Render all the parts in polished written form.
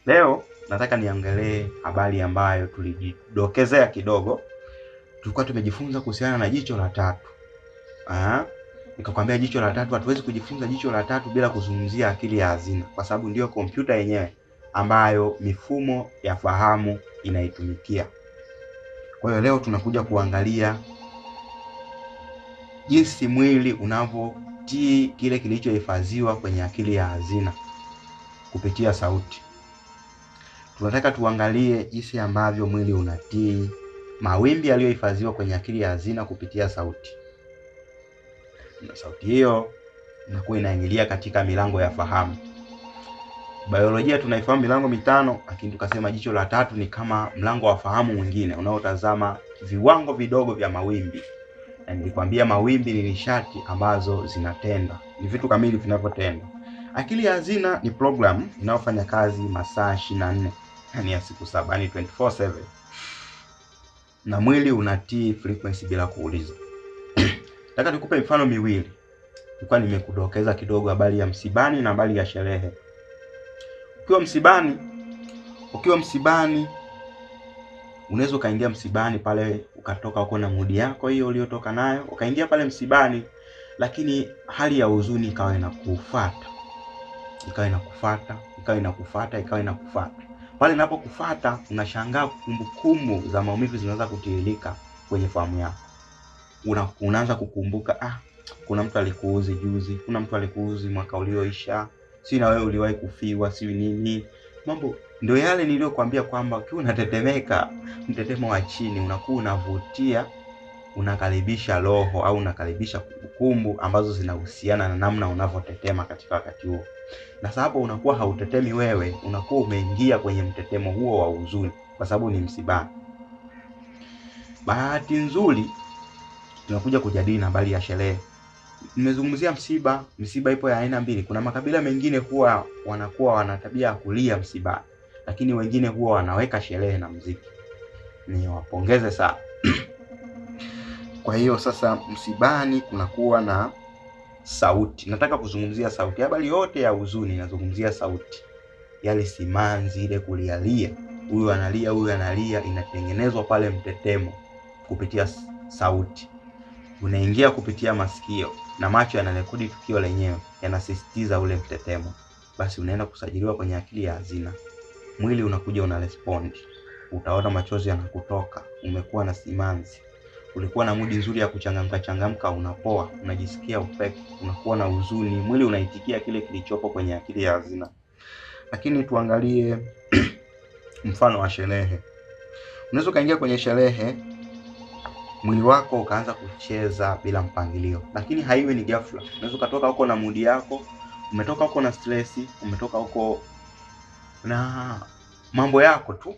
Leo nataka niongelee habari ambayo tulijidokezea kidogo. Tulikuwa tumejifunza kuhusiana na jicho la tatu. Nikakwambia jicho la tatu, hatuwezi kujifunza jicho la tatu bila kuzungumzia akili ya hazina, kwa sababu ndiyo kompyuta yenyewe ambayo mifumo ya fahamu inaitumikia. Kwa hiyo leo tunakuja kuangalia jinsi mwili unavyotii kile kilichohifadhiwa kwenye akili ya hazina kupitia sauti. Tunataka tuangalie jinsi ambavyo mwili unatii mawimbi yaliyohifadhiwa kwenye akili ya hazina kupitia sauti. Na sauti hiyo inakuwa inaingilia katika milango ya fahamu. Biolojia tunaifahamu milango mitano, lakini tukasema jicho la tatu ni kama mlango wa fahamu mwingine unaotazama viwango vidogo vya mawimbi. Na nilikwambia mawimbi ni nishati ambazo zinatenda, ni vitu kamili vinavyotenda. Akili ya hazina ni program inayofanya kazi masaa 24, yani ya siku 7, yani 24/7. Na mwili unatii frequency bila kuuliza. Nataka nikupe mifano miwili. Nilikuwa nimekudokeza kidogo habari ya msibani na habari ya sherehe. Ukiwa msibani unaweza ukaingia msibani pale ukatoka uko na mudi yako hiyo uliotoka nayo, ukaingia pale msibani, lakini hali ya huzuni ikawa inakufuata. Pale inapokufuata unashangaa kumbukumbu za maumivu zinaanza kutiririka kwenye fahamu yako. Unaanza kukumbuka, kuna mtu alikuuzi juzi, kuna mtu alikuuzi mwaka ulioisha, si na wewe uliwahi kufiwa, si nini. Mambo ndio yale niliyokuambia kwamba ukiwa unatetemeka, mtetemo wa chini unakuwa unavutia, unakaribisha roho au unakaribisha kumbukumbu ambazo zinahusiana na namna unavyotetema katika wakati huo. Na sababu unakuwa hautetemi wewe, unakuwa umeingia kwenye mtetemo huo wa huzuni kwa sababu ni msibani. Bahati nzuri tunakuja kujadili habari ya sherehe. Nimezungumzia msiba ipo ya aina mbili. Kuna makabila mengine huwa wanakuwa wana tabia ya kulia msibani, lakini wengine huwa wanaweka sherehe na muziki. Niwapongeze sana. Kwa hiyo sasa msibani kunakuwa na sauti. Nataka kuzungumzia sauti. Habari yote ya huzuni nazungumzia sauti. Yale simanzi, ile kulialia, huyu analia, huyu analia, inatengenezwa pale mtetemo kupitia sauti. Unaingia kupitia masikio na macho yanarekodi tukio lenyewe, yanasisitiza ule mtetemo. Basi unaenda kusajiliwa kwenye akili ya hazina. Mwili unakuja una respond. Utaona machozi yanakutoka, umekuwa na simanzi. Ulikuwa na mudi nzuri ya kuchangamka, unapoa, unajisikia upeke, unakuwa na huzuni, mwili unaitikia kile kilichopo kwenye akili ya hazina. Lakini tuangalie mfano wa sherehe. Unaweza kaingia kwenye sherehe, mwili wako ukaanza kucheza bila mpangilio, lakini haiwi ni ghafla. Unaweza kutoka huko na mudi yako, umetoka huko na stress, umetoka huko na mambo yako tu,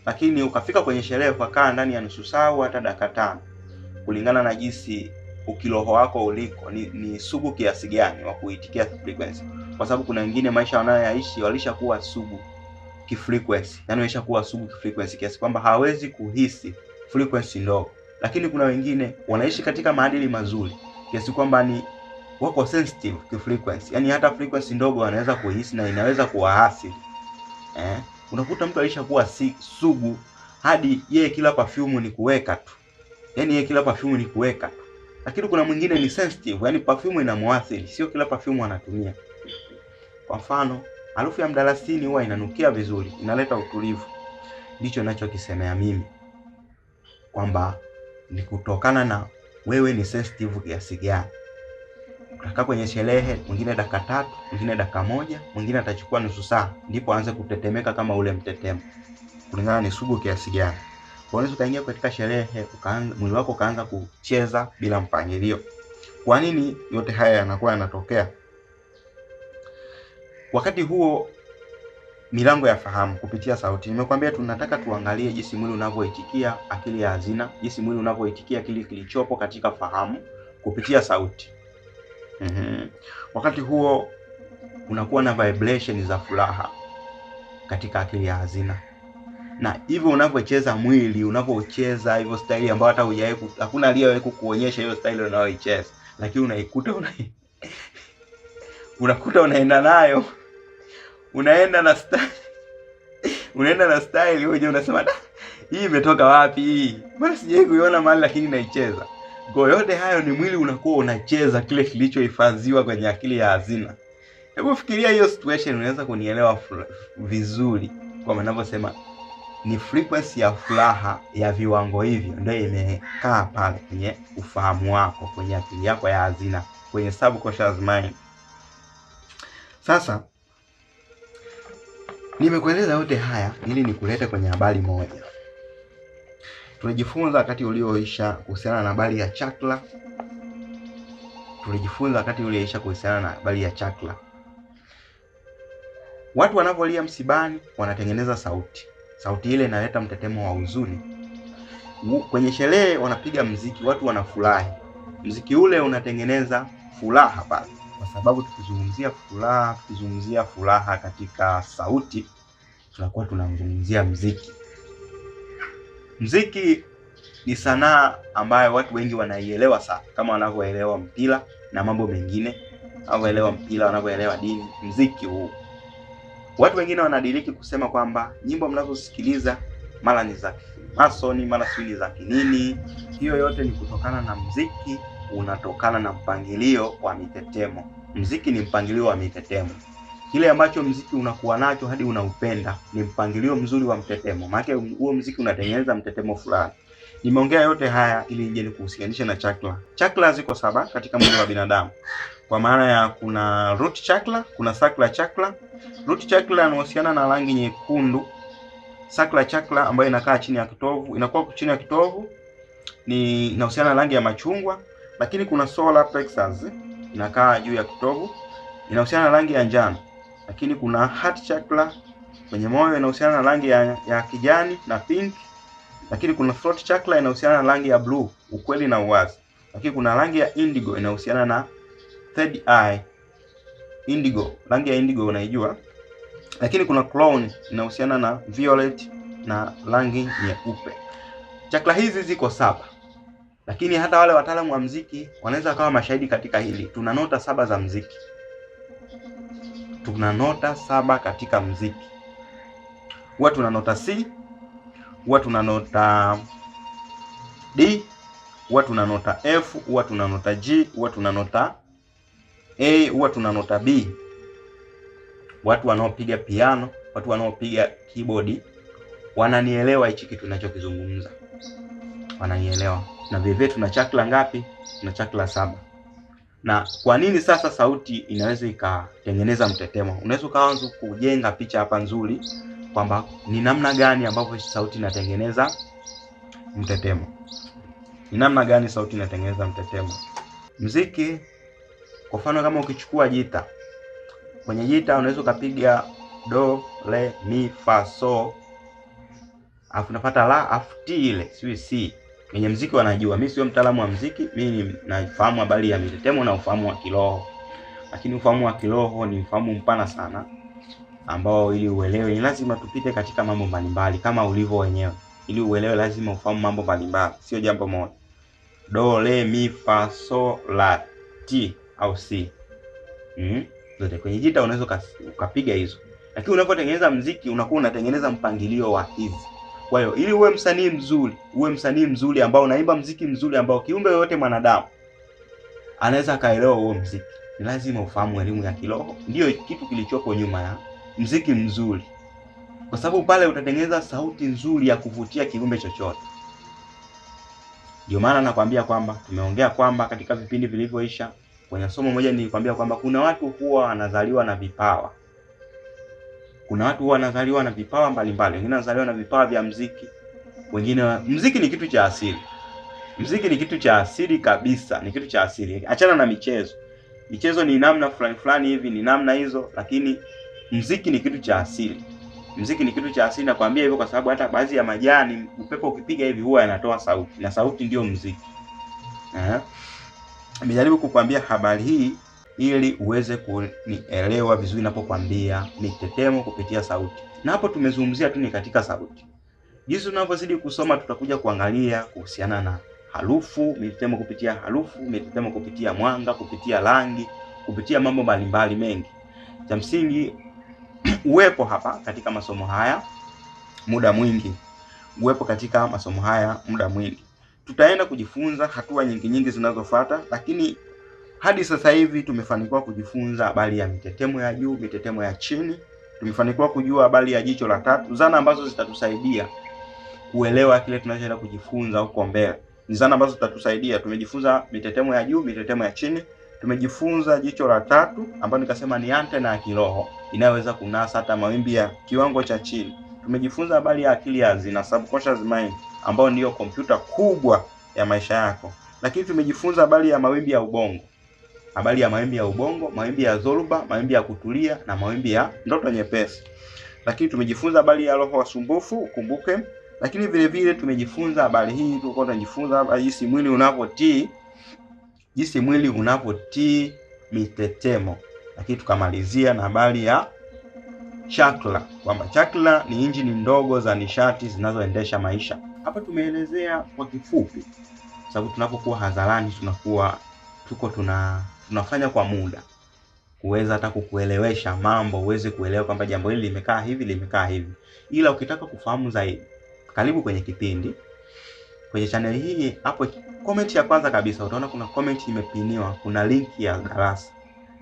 lakini ukafika kwenye sherehe ukakaa ndani ya nusu saa au hata dakika 5, kulingana na jinsi ukiroho wako uliko ni sugu kiasi gani wa kuitikia frequency. Kwa sababu kuna wengine maisha wanayoishi walishakuwa sugu kifrequency, yani walishakuwa sugu kifrequency kiasi kwamba hawezi kuhisi frequency ndogo. Lakini kuna wengine wanaishi katika maadili mazuri kiasi kwamba ni wako sensitive kifrequency, yani hata frequency ndogo wanaweza kuhisi na inaweza kuwaathiri. Unakuta mtu alishakuwa sugu hadi yeye kila perfume ni kuweka tu. Yani yeye kila perfume ni kuweka tu. Lakini kuna mwingine ni sensitive, yani perfume inamuathiri, sio kila perfume anatumia. Kwa mfano, harufu ya mdalasini huwa inanukia vizuri, inaleta utulivu. Ndicho ninachokisemea mimi, kwamba ni kutokana na wewe ni sensitive kiasi gani. Utakaa kwenye sherehe, mwingine dakika 3, mwingine dakika 1, mwingine atachukua nusu saa, ndipo aanze kutetemeka kama ule mtetemo. Kulingana ni sugu kiasi gani. Unaweza kaingia katika sherehe, mwili wako kaanza kucheza bila mpangilio. Kwa nini yote haya yanakuwa yanatokea? Wakati huo milango ya fahamu kupitia sauti. Nimekwambia tunataka tuangalie jinsi mwili unavyoitikia akili ya hazina, jinsi mwili unavyoitikia kile kilichopo katika fahamu kupitia sauti. Wakati huo unakuwa na vibration za furaha katika akili ya hazina. Na hivyo unavyocheza mwili, unavyocheza hivyo style ambayo hata hakuna aliyewahi kukuonyesha hiyo style unayoicheza, lakini unaikuta unakuta unaenda nayo, unaenda na style unaenda na style wewe unasema hii imetoka wapi hii? Mbona sijai kuiona mahali lakini naicheza. Kwa yote hayo ni mwili unakuwa unacheza kile kilichohifadhiwa kwenye akili ya hazina. Hebu fikiria hiyo situation, unaweza kunielewa vizuri kwa maana ninavyosema ni frequency ya furaha ya viwango hivyo ndio imekaa pale kwenye ufahamu wako, kwenye akili yako ya hazina, kwenye subconscious mind. Sasa nimekueleza yote haya ili nikulete kwenye habari moja. Tulijifunza wakati ulioisha kuhusiana na habari ya chakra. Watu wanapolia msibani wanatengeneza sauti. Sauti ile inaleta mtetemo wa huzuni. Kwenye sherehe wanapiga mziki, watu wanafurahi. Mziki ule unatengeneza furaha pale. Kwa sababu tukizungumzia furaha katika sauti, tunakuwa tunazungumzia mziki. Mziki ni sanaa ambayo watu wengi wanaielewa sana, kama wanavyoelewa mpira na mambo mengine, wanavyoelewa mpira, wanavyoelewa dini. Mziki huu watu wengine wanadiriki kusema kwamba nyimbo mnazosikiliza mara ni za Masoni, mara si za kinini. Hiyo yote ni kutokana na mziki unatokana na mpangilio wa mitetemo. Mziki ni mpangilio wa mitetemo. Kile ambacho mziki unakuwa nacho hadi unaupenda ni mpangilio mzuri wa mtetemo. Maana huo mziki unatengeneza mtetemo fulani. Nimeongea yote haya ili nije nikuhusianishe na chakra. Chakra ziko 7 katika mwili wa binadamu. Kwa maana ya kuna root chakra, kuna sacral chakra. Root chakra inahusiana na rangi nyekundu. Sacral chakra ambayo inakaa chini ya kitovu, inakuwa chini ya kitovu, ni inahusiana na rangi ya machungwa. Lakini kuna solar plexus inakaa juu ya kitovu, inahusiana na rangi ya njano. Lakini kuna heart chakra kwenye moyo, inahusiana na rangi ya kijani na pink. Lakini kuna throat chakra inahusiana na rangi ya blue, ukweli na uwazi. Lakini kuna rangi ya indigo inahusiana na third eye. Indigo, rangi ya indigo unaijua. Lakini kuna crown inahusiana na violet na rangi nyeupe. Chakra hizi ziko 7. Lakini hata wale wataalamu wa muziki wanaweza kawa mashahidi katika hili. Tuna nota 7 za muziki. Tuna nota 7 katika muziki. Huwa tuna nota C, huwa tuna nota D, huwa tuna nota F, huwa tuna nota G, huwa tuna nota A, huwa tuna nota B. Watu wanaopiga piano, watu wanaopiga keyboard wananielewa hichi kitu ninachokizungumza. Wananielewa. Na vile tuna chakra ngapi? Tuna chakra 7. Na kwa nini sasa sauti inaweza ikatengeneza mtetemo? Unaweza kaanza kujenga picha hapa nzuri kwamba ni namna gani ambavyo sauti inatengeneza mtetemo. Ni namna gani sauti inatengeneza mtetemo? Muziki, kwa mfano kama ukichukua gita. Kwenye gita unaweza ukapiga do, re, mi, fa, so. Alafu unapata la, afu ti ile, siwi si. Kwenye muziki wanajua. Mimi sio mtaalamu wa muziki, mimi nafahamu habari ya mitetemo na ufahamu wa kiroho. Lakini ufahamu wa kiroho ni ufahamu mpana sana ambao ili uelewe ni lazima tupite katika mambo mbalimbali kama ulivyo wenyewe. Ili uelewe lazima ufahamu mambo mbalimbali, sio jambo moja. Do, re, mi, fa, so, la, ti au si. Zote kwenye gita unaweza ukapiga hizo. Lakini unapotengeneza muziki unakuwa unatengeneza mpangilio wa hizi. Kwa hiyo ili uwe msanii mzuri ambao unaimba muziki mzuri ambao kiumbe yote mwanadamu anaweza kaelewa huo muziki, ni lazima ufahamu elimu ya kiroho. Ndio kitu kilichopo nyuma ya muziki mzuri. Kwa sababu pale utatengeneza sauti nzuri ya kuvutia kiumbe chochote. Ndio maana nakwambia kwamba tumeongea kwamba katika vipindi vilivyoisha kwenye somo moja nilikwambia kwamba kuna watu huwa wanazaliwa na vipawa. Kuna watu huwa wanazaliwa na vipawa mbalimbali. Wengine wanazaliwa na vipawa vya muziki. Wengine muziki ni kitu cha asili. Muziki ni kitu cha asili kabisa, ni kitu cha asili. Achana na michezo. Michezo ni namna fulani hivi, ni namna hizo, lakini muziki ni kitu cha asili. Muziki ni kitu cha asili, nakwambia hivyo kwa sababu hata baadhi ya majani upepo ukipiga hivi huwa yanatoa sauti, na sauti ndio muziki. Nimejaribu kukwambia habari hii ili uweze kunielewa vizuri ninapokuambia mitetemo kupitia sauti. Na hapo tumezungumzia tu ni katika sauti. Jinsi tunavyozidi kusoma tutakuja kuangalia kuhusiana na harufu, mitetemo kupitia harufu, mitetemo kupitia mwanga, kupitia rangi, kupitia mambo mbalimbali mengi. Cha msingi uwepo hapa katika masomo haya muda mwingi, uwepo katika masomo haya muda mwingi. Tutaenda kujifunza hatua nyingi zinazofuata, lakini hadi sasa hivi tumefanikiwa kujifunza habari ya mitetemo ya juu, mitetemo ya chini. Tumefanikiwa kujua habari ya jicho la tatu, zana ambazo zitatusaidia kuelewa kile tunachoenda kujifunza huko mbele. Ni zana ambazo zitatusaidia. Tumejifunza mitetemo ya juu, mitetemo ya chini. Tumejifunza jicho la tatu ambayo nikasema ni antena ya kiroho inayoweza kunasa hata mawimbi ya kiwango cha chini. Tumejifunza habari ya akili ya hazina, subconscious mind, ambayo ndiyo kompyuta kubwa ya maisha yako. Lakini tumejifunza habari ya mawimbi ya ubongo. Habari ya mawimbi ya ubongo, mawimbi ya dhoruba, mawimbi ya kutulia na mawimbi ya ndoto nyepesi. Lakini tumejifunza habari ya roho wasumbufu, ukumbuke. Lakini vile vile tumejifunza habari hii, tulikuwa tunajifunza habari jinsi mwili unavyotii mitetemo. Lakini tukamalizia na habari ya chakra, kwamba chakra ni injini ndogo za nishati zinazoendesha maisha. Hapa tumeelezea kwa kifupi, sababu tunapokuwa hadharani tunafanya kwa muda kuweza hata kukuelewesha mambo, uweze kuelewa kwamba jambo hili limekaa hivi. Ila ukitaka kufahamu zaidi, karibu kwenye kipindi. Kwenye channel hii hapo comment ya kwanza kabisa utaona kuna comment imepiniwa, kuna link ya darasa.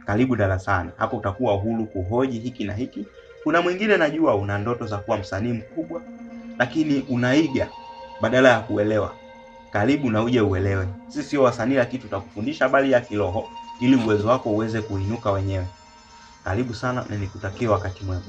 Karibu darasani. Hapo utakuwa huru kuhoji hiki na hiki. Kuna mwingine najua una ndoto za kuwa msanii mkubwa, lakini unaiga badala ya kuelewa. Karibu na uje uelewe. Sisi sio wasanii, lakini tutakufundisha habari ya kiroho ili uwezo wako uweze kuinuka wenyewe. Karibu sana na nikutakie wakati mwema.